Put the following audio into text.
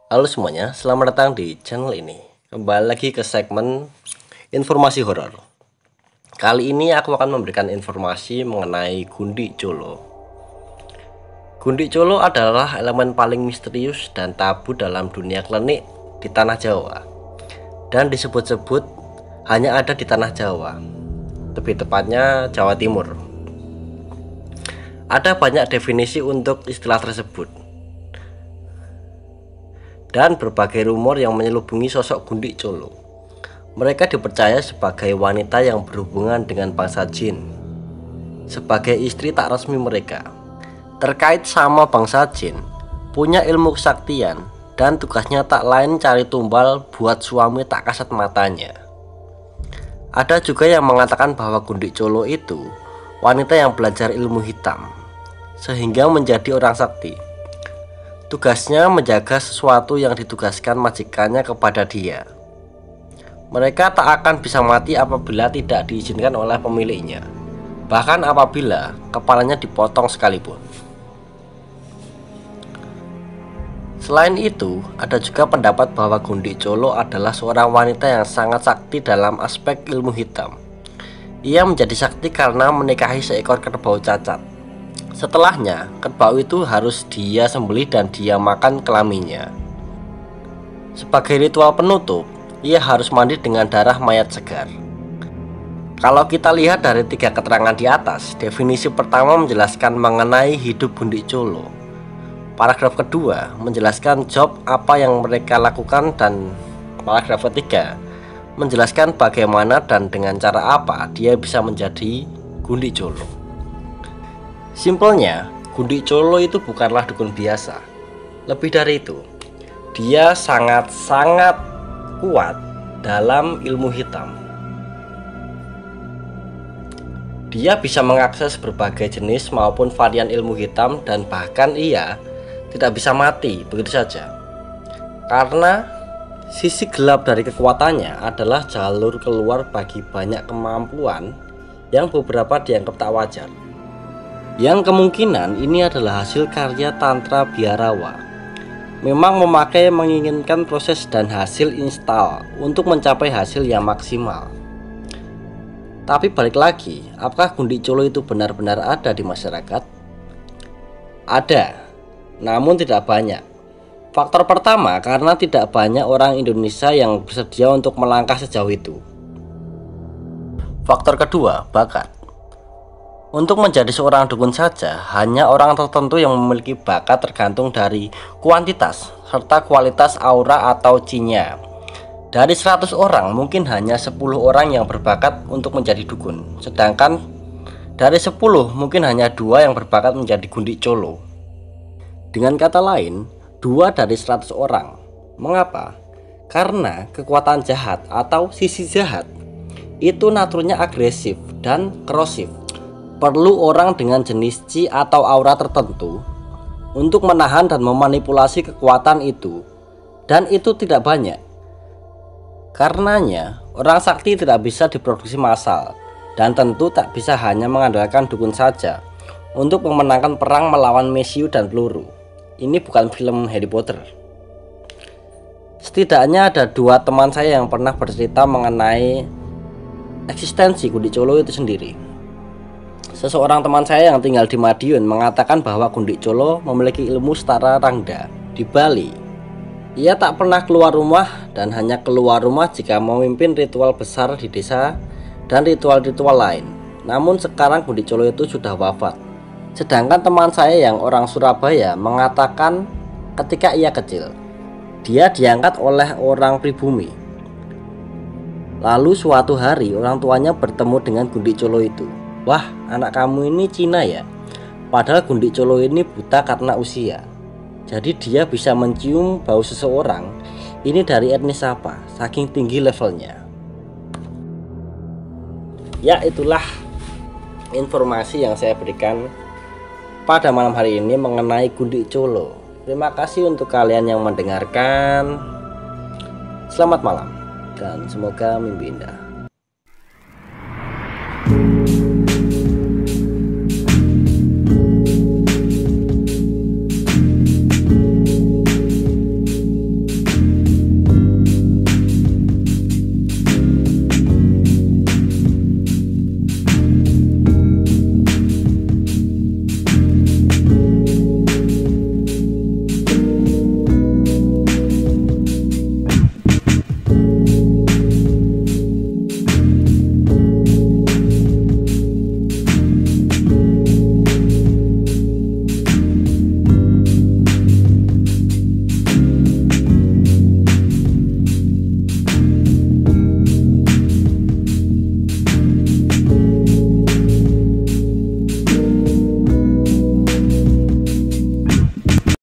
Halo semuanya, selamat datang di channel ini. Kembali lagi ke segmen informasi horor. Kali ini aku akan memberikan informasi mengenai Gundi Colo. Gundi Colo adalah elemen paling misterius dan tabu dalam dunia klenik di tanah Jawa. Dan disebut-sebut hanya ada di tanah Jawa, lebih tepatnya Jawa Timur. Ada banyak definisi untuk istilah tersebut dan berbagai rumor yang menyelubungi sosok Gundi Colo. Mereka dipercaya sebagai wanita yang berhubungan dengan bangsa jin, sebagai istri tak resmi mereka. Terkait sama bangsa jin, punya ilmu kesaktian, dan tugasnya tak lain cari tumbal buat suami tak kasat matanya. Ada juga yang mengatakan bahwa Gundi Colo itu wanita yang belajar ilmu hitam, sehingga menjadi orang sakti. Tugasnya menjaga sesuatu yang ditugaskan majikannya kepada dia. Mereka tak akan bisa mati apabila tidak diizinkan oleh pemiliknya, bahkan apabila kepalanya dipotong sekalipun. Selain itu, ada juga pendapat bahwa Gundi Colo adalah seorang wanita yang sangat sakti dalam aspek ilmu hitam. Ia menjadi sakti karena menikahi seekor kerbau cacat. Setelahnya, kerbau itu harus dia sembelih dan dia makan kelaminnya. Sebagai ritual penutup, ia harus mandi dengan darah mayat segar. Kalau kita lihat dari 3 keterangan di atas, definisi pertama menjelaskan mengenai hidup Gundi Colo. Paragraf kedua menjelaskan job apa yang mereka lakukan, dan paragraf ketiga menjelaskan bagaimana dan dengan cara apa dia bisa menjadi Gundi Colo. Simpelnya, Gundi Colo itu bukanlah dukun biasa. Lebih dari itu, dia sangat-sangat kuat dalam ilmu hitam. Dia bisa mengakses berbagai jenis maupun varian ilmu hitam, dan bahkan ia tidak bisa mati begitu saja. Karena sisi gelap dari kekuatannya adalah jalur keluar bagi banyak kemampuan yang beberapa dianggap tak wajar. Yang kemungkinan ini adalah hasil karya tantra biarawa. Memang memakai menginginkan proses dan hasil instal untuk mencapai hasil yang maksimal. Tapi balik lagi, apakah Gundi Colo itu benar-benar ada di masyarakat? Ada, namun tidak banyak. Faktor pertama, karena tidak banyak orang Indonesia yang bersedia untuk melangkah sejauh itu. Faktor kedua, bakat. Untuk menjadi seorang dukun saja, hanya orang tertentu yang memiliki bakat tergantung dari kuantitas serta kualitas aura atau chi-nya. Dari 100 orang, mungkin hanya 10 orang yang berbakat untuk menjadi dukun. Sedangkan dari 10, mungkin hanya 2 yang berbakat menjadi Gundi Colo. Dengan kata lain, 2 dari 100 orang. Mengapa? Karena kekuatan jahat atau sisi jahat itu naturnya agresif dan korosif. Perlu orang dengan jenis chi atau aura tertentu untuk menahan dan memanipulasi kekuatan itu, dan itu tidak banyak. Karenanya, orang sakti tidak bisa diproduksi massal, dan tentu tak bisa hanya mengandalkan dukun saja untuk memenangkan perang melawan mesiu dan peluru. Ini bukan film Harry Potter. Setidaknya ada 2 teman saya yang pernah bercerita mengenai eksistensi Gundi Colo itu sendiri. Seseorang teman saya yang tinggal di Madiun mengatakan bahwa Gundi Colo memiliki ilmu setara Rangda di Bali. Ia tak pernah keluar rumah dan hanya keluar rumah jika memimpin ritual besar di desa dan ritual-ritual lain. Namun sekarang Gundi Colo itu sudah wafat. Sedangkan teman saya yang orang Surabaya mengatakan ketika ia kecil, dia diangkat oleh orang pribumi. Lalu suatu hari orang tuanya bertemu dengan Gundi Colo itu. Wah, anak kamu ini Cina ya? Padahal Gundi Colo ini buta karena usia. Jadi dia bisa mencium bau seseorang. Ini dari etnis apa? Saking tinggi levelnya. Ya, itulah informasi yang saya berikan pada malam hari ini mengenai Gundi Colo. Terima kasih untuk kalian yang mendengarkan. Selamat malam dan semoga mimpi indah.